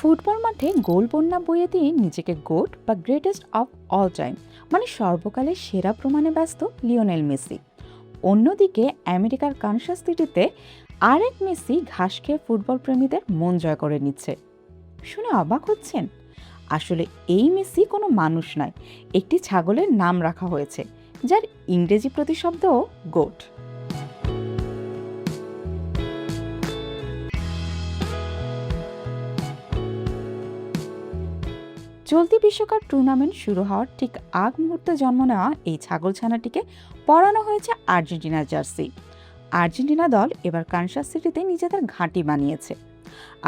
Football মাঠে গোল বন্যা বইয়ে দিয়ে নিজেকে গোট বা গ্রেটেস্ট অফ অল টাইম মানে সর্বকালের সেরা প্রমাণে ব্যস্ত লিওনেল মেসি। অন্যদিকে আমেরিকার কানসাস সিটিতে আরেক মেসি ঘাস খেয়ে ফুটবল প্রেমীদের মন জয় করে নিচ্ছে। শুনে অবাক হচ্ছেন? আসলে এই মেসি কোনো মানুষ নয়, একটি ছাগলের নাম রাখা হয়েছে, যার ইংরেজি প্রতিশব্দও গোট। চলতি বিশ্বকাপ টুর্নামেন্ট শুরু হওয়ার ঠিক আগ মুহূর্তে জন্ম নেওয়া এই ছাগলছানাটিকে পরানো হয়েছে আর্জেন্টিনার জার্সি। আর্জেন্টিনা দল এবার কানসাস সিটিতে নিজেদের ঘাঁটি বানিয়েছে,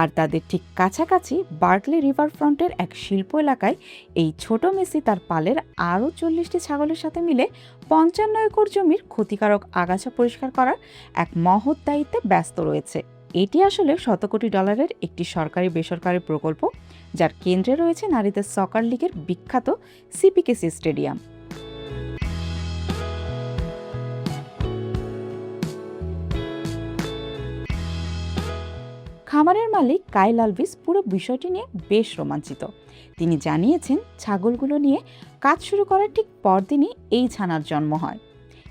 আর তাদের ঠিক কাছাকাছি বার্কলে রিভার ফ্রন্টের এক শিল্প এলাকায় এই ছোট মেসি তার পালের আরও 40টি ছাগলের সাথে মিলে 55 একর জমির ক্ষতিকারক আগাছা পরিষ্কার করার এক মহৎ দায়িত্বে ব্যস্ত রয়েছে। এটি আসলে শতকোটি ডলারের একটি সরকারি বেসরকারি প্রকল্প, যার কেন্দ্রে রয়েছে নারীদের সকার লিগের বিখ্যাত সিপিকেসি স্টেডিয়াম। খামারের মালিক কাইল আলভিস পুরো বিষয়টি নিয়ে বেশ রোমাঞ্চিত। তিনি জানিয়েছেন, ছাগলগুলো নিয়ে কাজ শুরু করার ঠিক পরদিনই এই ছানার জন্ম হয়।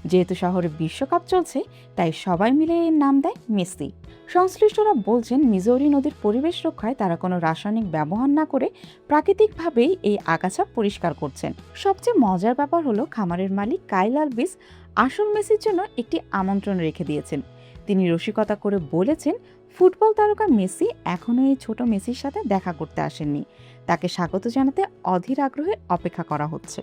যেহেতু শহরে বিশ্বকাপ চলছে, তাই সবাই মিলে এর নাম দেয় মেসি। সংশ্লিষ্টরা বলছেন, মিজৌরি নদীর পরিবেশ রক্ষায় তারা কোনো রাসায়নিক ব্যবহার না করে প্রাকৃতিকভাবেই এই আগাছা পরিষ্কার করছেন। সবচেয়ে মজার ব্যাপার হলো, খামারের মালিক কাইল আলভিস আসল মেসির জন্য একটি আমন্ত্রণ রেখে দিয়েছেন। তিনি রসিকতা করে বলেছেন, ফুটবল তারকা মেসি এখনও এই ছোট মেসির সাথে দেখা করতে আসেননি, তাকে স্বাগত জানাতে অধীর আগ্রহে অপেক্ষা করা হচ্ছে।